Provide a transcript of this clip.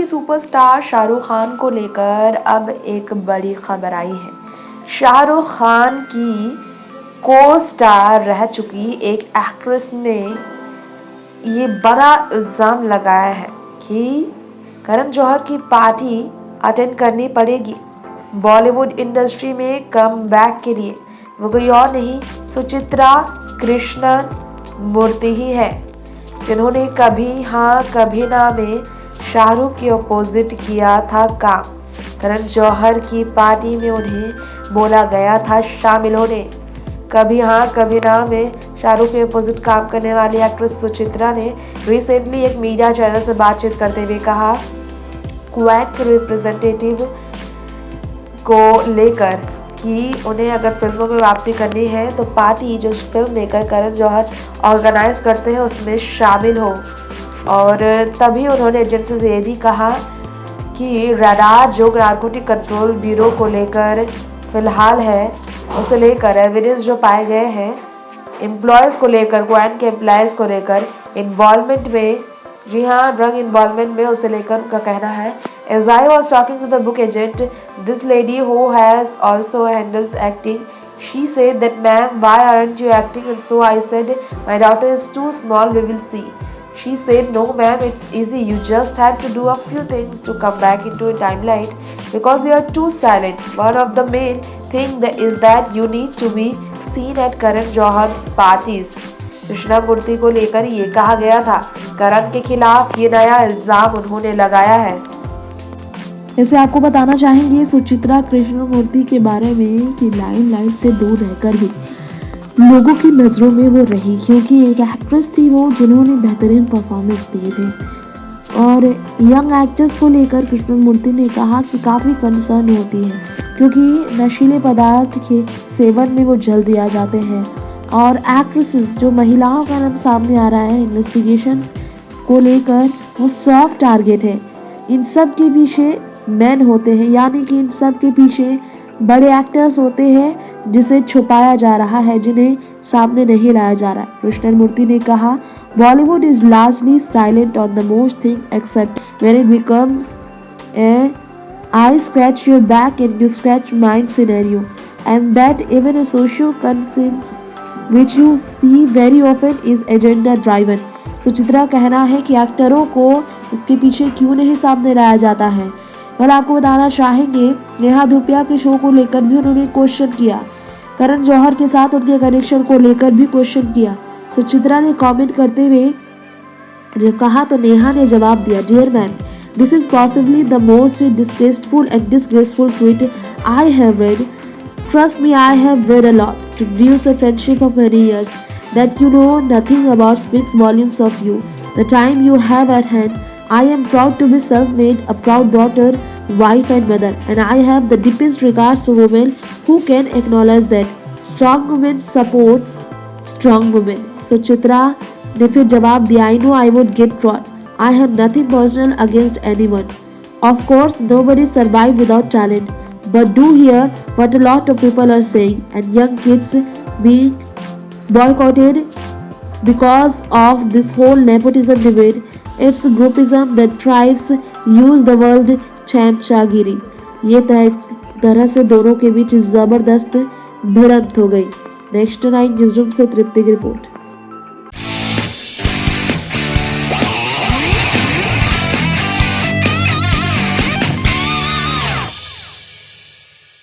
की सुपरस्टार शाहरुख खान को लेकर अब एक बड़ी खबर आई है। शाहरुख खान की को स्टार रह चुकी एक एक्ट्रेस ने ये बड़ा इल्ज़ाम लगाया है कि करण जौहर की पार्टी अटेंड करनी पड़ेगी। बॉलीवुड इंडस्ट्री में कम बैक के लिए वो कोई और नहीं, सुचित्रा कृष्णन मूर्ति ही है, जिन्होंने कभी हाँ कभी ना में शाहरुख के अपोजिट किया था काम। करण जौहर की पार्टी में उन्हें बोला गया था शामिल होने। कभी हाँ कभी ना में शाहरुख के अपोजिट काम करने वाली एक्ट्रेस सुचित्रा ने रिसेंटली एक मीडिया चैनल से बातचीत करते हुए कहा, क्वैक रिप्रेजेंटेटिव को लेकर कि उन्हें अगर फिल्मों में वापसी करनी है तो पार्टी जो film maker Karan Johar organise करते हैं उसमें शामिल हो। और तभी उन्होंने एजेंसी से ये भी कहा कि रडार जो नारकोटिक कंट्रोल ब्यूरो को लेकर फिलहाल है, उसे लेकर एविडेंस जो पाए गए हैं एम्प्लॉयज़ को लेकर, क्वाइन के एम्प्लॉयज़ को लेकर इन्वॉल्वमेंट में, जी हाँ ड्रग इन्वॉल्वमेंट में, उसे लेकर उनका कहना है, as I was talking to the book agent, this lady who has also handles acting, she said that ma'am, why aren't you acting? And so I said, my daughter is too small, we will see. She said, no ma'am, it's easy, you just have to do a few things to come back into a limelight because you are too silent. One of the main thing that is that you need to be seen at Karan Johar's parties. Krishnamurthy को लेकर ये कहा गया था। करण के खिलाफ ये नया इल्जाम उन्होंने लगाया है। ऐसे आपको बताना चाहेंगे सुचित्रा कृष्णमूर्ति के बारे में कि लाइमलाइट से दूर रहकर भी लोगों की नज़रों में वो रही, क्योंकि एक एक्ट्रेस थी वो जिन्होंने बेहतरीन परफॉर्मेंस दिए थे। और यंग एक्टर्स को लेकर कृष्णमूर्ति ने कहा कि काफ़ी कंसर्न होती है, क्योंकि नशीले पदार्थ के सेवन में वो जल दिया जाते हैं। और एक्ट्रेसेस जो महिलाओं का नाम सामने आ रहा है इन्वेस्टिगेशंस को लेकर, वो सॉफ्ट टारगेट है। इन सब के पीछे मैन होते हैं, यानी कि इन सब के पीछे बड़े एक्टर्स होते हैं जिसे छुपाया जा रहा है, जिन्हें सामने नहीं लाया जा रहा है। कृष्णमूर्ति ने कहा, Bollywood is largely silent on the most thing except when it becomes a I scratch your back and you scratch mind scenario and that even a social consensus which you see very often is agenda driven. Suchitra कहना है कि एक्टरों को इसके पीछे क्यों नहीं सामने लाया जाता है। और आपको बताना चाहेंगे नेहा धूपिया के शो को लेकर भी उन्होंने क्वेश्चन किया, करण जौहर के साथ उनके कनेक्शन को लेकर भी क्वेश्चन किया। सुचित्रा ने कमेंट करते हुए जब कहा तो नेहा ने जवाब दिया, dear ma'am, this is possibly the most distasteful and disgraceful tweet I have read. Trust me, I have read a lot to reduce a friendship of many years. That you know nothing about speaks volumes of you. The time you have at hand. I am proud to be self-made, a proud daughter, wife and mother, and I have the deepest regards for women who can acknowledge that. Strong women supports strong women. Suchitra ने फिर जवाब दिया, I know I would get trod. I have nothing personal against anyone. Of course, nobody survived without talent, but do hear what a lot of people are saying, and young kids being boycotted because of this whole nepotism debate. It's groupism that thrives. Use the word चैमचागिरी। ये तरह से दोनों के बीच जबरदस्त भिड़ंत हो गई। Next 9 news room से तृप्ति की रिपोर्ट।